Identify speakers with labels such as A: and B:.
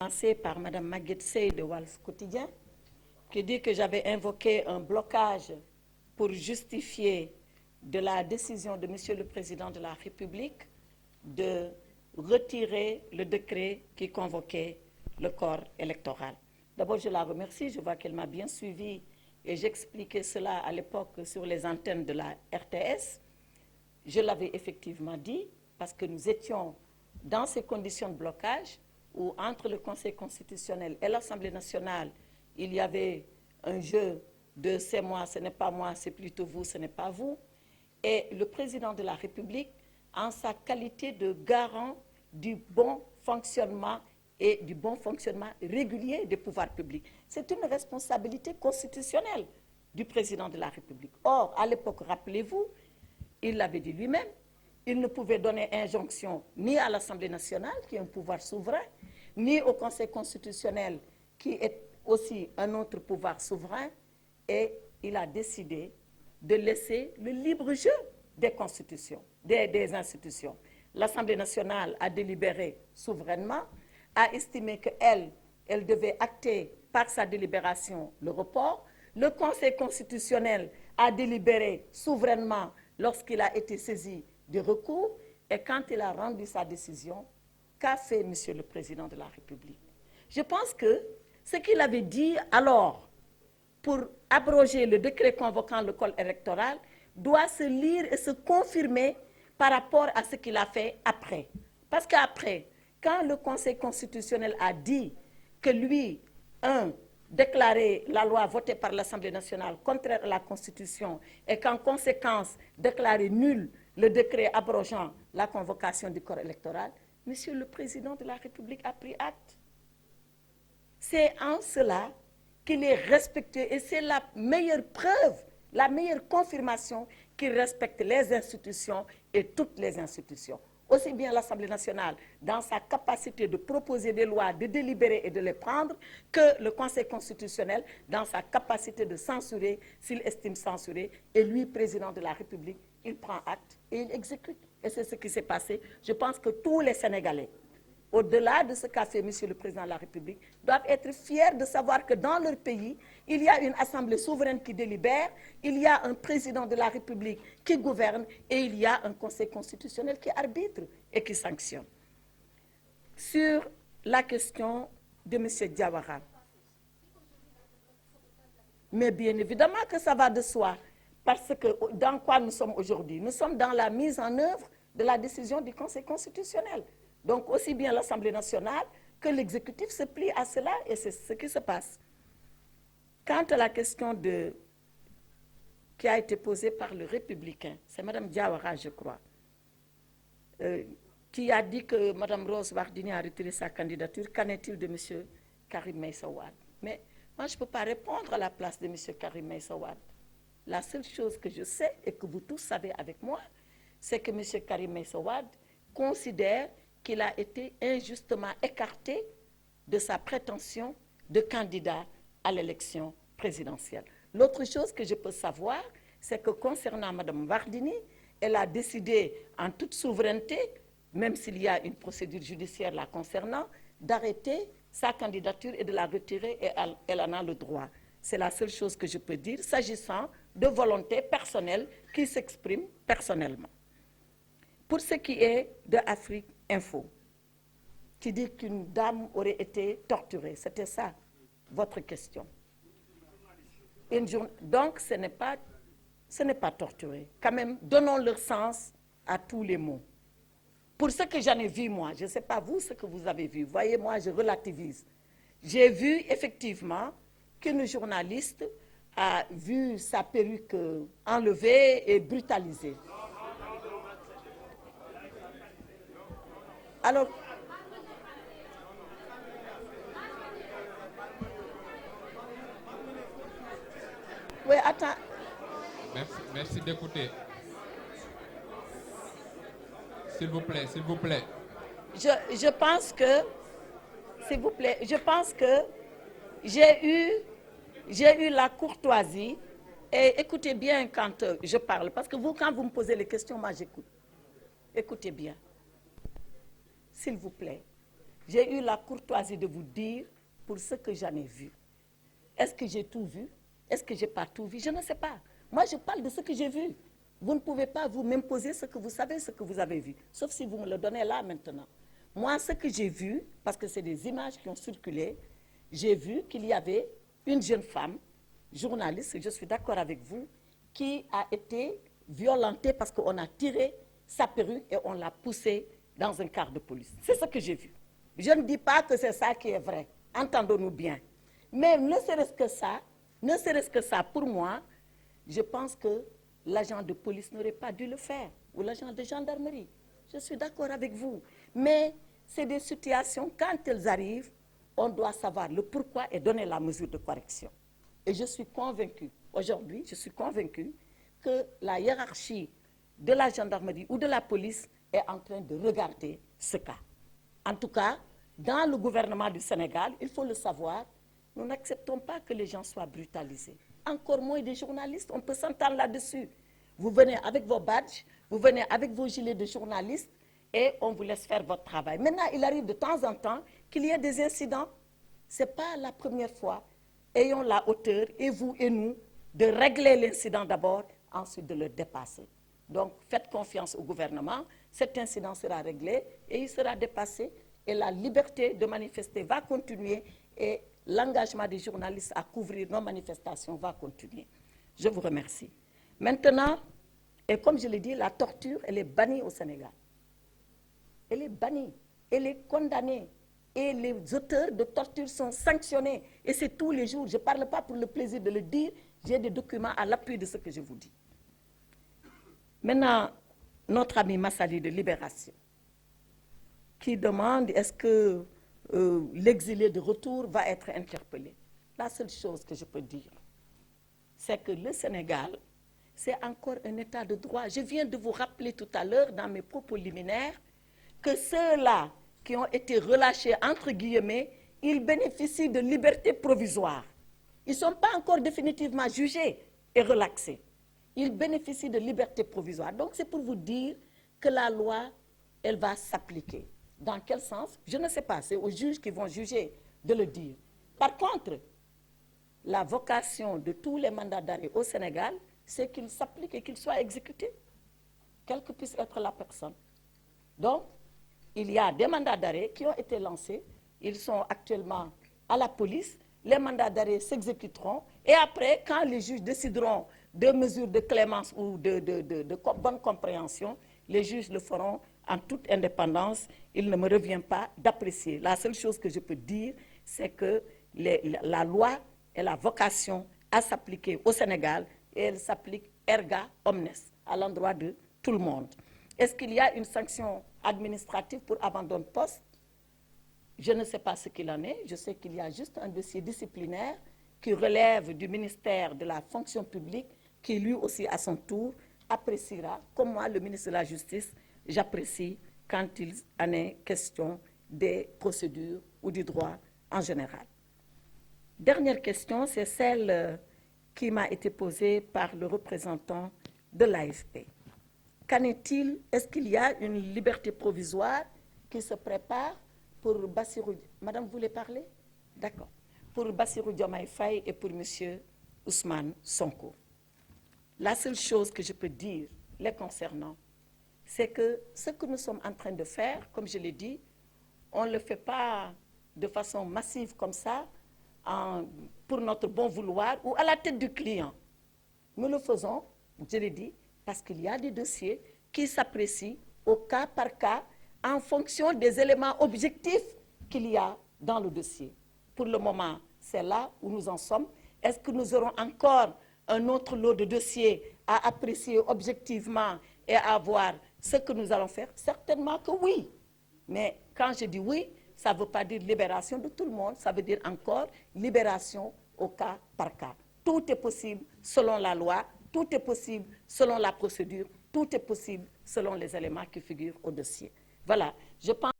A: Commencer par Mme Maguette Sey de Walf Quotidien, qui dit que j'avais invoqué un blocage pour justifier de la décision de Monsieur le Président de la République de retirer le décret qui convoquait le corps électoral. D'abord, je la remercie, je vois qu'elle m'a bien suivi et j'expliquais cela à l'époque sur les antennes de la RTS. Je l'avais effectivement dit parce que nous étions dans ces conditions de blocage où entre le Conseil constitutionnel et l'Assemblée nationale, il y avait un jeu de c'est moi, ce n'est pas moi, c'est plutôt vous, ce n'est pas vous. Et le président de la République, en sa qualité de garant du bon fonctionnement et du bon fonctionnement régulier des pouvoirs publics. C'est une responsabilité constitutionnelle du président de la République. Or, à l'époque, rappelez-vous, il l'avait dit lui-même, il ne pouvait donner injonction ni à l'Assemblée nationale, qui est un pouvoir souverain, ni au Conseil constitutionnel, qui est aussi un autre pouvoir souverain, et il a décidé de laisser le libre jeu des constitutions, des institutions. L'Assemblée nationale a délibéré souverainement, a estimé qu'elle devait acter par sa délibération le report. Le Conseil constitutionnel a délibéré souverainement lorsqu'il a été saisi du recours, et quand il a rendu sa décision, qu'a fait M. le Président de la République? Je pense que ce qu'il avait dit alors pour abroger le décret convoquant le corps électoral doit se lire et se confirmer par rapport à ce qu'il a fait après. Parce qu'après, quand le Conseil constitutionnel a dit que lui, déclarer la loi votée par l'Assemblée nationale contraire à la Constitution et qu'en conséquence, déclarer nul le décret abrogeant la convocation du corps électoral, Monsieur le Président de la République a pris acte. C'est en cela qu'il est respecté et c'est la meilleure preuve, la meilleure confirmation qu'il respecte les institutions et toutes les institutions. Aussi bien l'Assemblée nationale, dans sa capacité de proposer des lois, de délibérer et de les prendre, que le Conseil constitutionnel, dans sa capacité de censurer, s'il estime censurer, et lui, président de la République, il prend acte et il exécute. Et c'est ce qui s'est passé. Je pense que tous les Sénégalais, au-delà de ce qu'a fait M. le Président de la République, doivent être fiers de savoir que dans leur pays, il y a une assemblée souveraine qui délibère, il y a un président de la République qui gouverne et il y a un conseil constitutionnel qui arbitre et qui sanctionne. Sur la question de M. Diawara, mais bien évidemment que ça va de soi, parce que dans quoi nous sommes aujourd'hui? Nous sommes dans la mise en œuvre de la décision du Conseil constitutionnel. Donc, aussi bien l'Assemblée nationale que l'exécutif se plie à cela et c'est ce qui se passe. Quant à la question qui a été posée par le républicain, c'est Mme Diawara, je crois, qui a dit que Mme Rose Wardini a retiré sa candidature. Qu'en est-il de M. Karim Meïssa Wade? Mais moi, je ne peux pas répondre à la place de M. Karim Meïssa Wade. La seule chose que je sais et que vous tous savez avec moi, c'est que M. Karim Meïssa Wade considère qu'il a été injustement écarté de sa prétention de candidat à l'élection présidentielle. L'autre chose que je peux savoir, c'est que concernant Mme Wardini, elle a décidé en toute souveraineté, même s'il y a une procédure judiciaire la concernant, d'arrêter sa candidature et de la retirer, et elle en a le droit. C'est la seule chose que je peux dire, s'agissant de volonté personnelle qui s'exprime personnellement. Pour ce qui est de Afrique Info, qui dit qu'une dame aurait été torturée, c'était ça votre question. Donc ce n'est pas torturé. Quand même, donnons leur sens à tous les mots. Pour ce que j'en ai vu, moi, je ne sais pas vous ce que vous avez vu. Voyez, moi, je relativise. J'ai vu effectivement qu'une journaliste a vu sa perruque enlevée et brutalisée. Alors, oui, attends.
B: Merci d'écouter. S'il vous plaît, s'il vous plaît.
A: Je pense que, s'il vous plaît, je pense que j'ai eu la courtoisie, et écoutez bien quand je parle, parce que vous, quand vous me posez les questions, moi j'écoute. Écoutez bien. S'il vous plaît. j'ai eu la courtoisie de vous dire pour ce que j'en ai vu. Est-ce que j'ai tout vu? Est-ce que je n'ai pas tout vu? Je ne sais pas. Moi, je parle de ce que j'ai vu. Vous ne pouvez pas vous m'imposer ce que vous savez, ce que vous avez vu, sauf si vous me le donnez là maintenant. Moi, ce que j'ai vu, parce que c'est des images qui ont circulé, j'ai vu qu'il y avait une jeune femme, journaliste, je suis d'accord avec vous, qui a été violentée parce qu'on a tiré sa perruque et on l'a poussée dans un car de police. C'est ce que j'ai vu. Je ne dis pas que c'est ça qui est vrai, entendons-nous bien. Mais ne serait-ce que ça, pour moi, je pense que l'agent de police n'aurait pas dû le faire, ou l'agent de gendarmerie. Je suis d'accord avec vous. Mais c'est des situations, quand elles arrivent, on doit savoir le pourquoi et donner la mesure de correction. Et je suis convaincue, aujourd'hui, je suis convaincue que la hiérarchie de la gendarmerie ou de la police est en train de regarder ce cas. En tout cas, dans le gouvernement du Sénégal, il faut le savoir, nous n'acceptons pas que les gens soient brutalisés. Encore moins des journalistes, on peut s'entendre là-dessus. Vous venez avec vos badges, vous venez avec vos gilets de journalistes et on vous laisse faire votre travail. Maintenant, il arrive de temps en temps qu'il y ait des incidents. Ce n'est pas la première fois. Ayons la hauteur, et vous et nous, de régler l'incident d'abord, ensuite de le dépasser. Donc, faites confiance au gouvernement, cet incident sera réglé et il sera dépassé et la liberté de manifester va continuer et l'engagement des journalistes à couvrir nos manifestations va continuer. Je vous remercie. Maintenant, et comme je l'ai dit, la torture, elle est bannie au Sénégal. Elle est bannie, elle est condamnée. Et les auteurs de torture sont sanctionnés. Et c'est tous les jours. Je ne parle pas pour le plaisir de le dire. J'ai des documents à l'appui de ce que je vous dis. Maintenant, notre ami Massali de Libération, qui demande est-ce que l'exilé de retour va être interpellé. La seule chose que je peux dire, c'est que le Sénégal, c'est encore un état de droit. Je viens de vous rappeler tout à l'heure, dans mes propos liminaires, que ceux-là qui ont été relâchés, entre guillemets, ils bénéficient de liberté provisoire. Ils ne sont pas encore définitivement jugés et relaxés. Ils bénéficient de liberté provisoire. Donc, c'est pour vous dire que la loi, elle va s'appliquer. Dans quel sens? Je ne sais pas. C'est aux juges qui vont juger de le dire. Par contre, la vocation de tous les mandats d'arrêt au Sénégal, c'est qu'ils s'appliquent et qu'ils soient exécutés, quelle que puisse être la personne. Donc, il y a des mandats d'arrêt qui ont été lancés. Ils sont actuellement à la police. Les mandats d'arrêt s'exécuteront. Et après, quand les juges décideront de mesures de clémence ou de bonne compréhension, les juges le feront en toute indépendance. Il ne me revient pas d'apprécier. La seule chose que je peux dire, c'est que la loi a la vocation à s'appliquer au Sénégal et elle s'applique erga omnes, à l'endroit de tout le monde. Est-ce qu'il y a une sanction administrative pour abandon de poste? Je ne sais pas ce qu'il en est. Je sais qu'il y a juste un dossier disciplinaire qui relève du ministère de la fonction publique, qui lui aussi, à son tour, appréciera, comme moi, le ministre de la Justice, j'apprécie quand il en est question des procédures ou du droit en général. Dernière question, c'est celle qui m'a été posée par le représentant de l'AFP. Qu'en est-il? Est-ce qu'il y a une liberté provisoire qui se prépare pour Bassirou? Madame, vous voulez parler? D'accord. Pour Bassirou Diomaye Faye et pour M. Ousmane Sonko. La seule chose que je peux dire les concernant, c'est que ce que nous sommes en train de faire, comme je l'ai dit, on ne le fait pas de façon massive comme ça, pour notre bon vouloir ou à la tête du client. Nous le faisons, je l'ai dit, parce qu'il y a des dossiers qui s'apprécient au cas par cas en fonction des éléments objectifs qu'il y a dans le dossier. Pour le moment, c'est là où nous en sommes. Est-ce que nous aurons encore un autre lot de dossiers à apprécier objectivement et à voir ce que nous allons faire? Certainement que oui. Mais quand je dis oui, ça ne veut pas dire libération de tout le monde, ça veut dire encore libération au cas par cas. Tout est possible selon la loi, tout est possible selon la procédure, tout est possible selon les éléments qui figurent au dossier. Voilà, je pense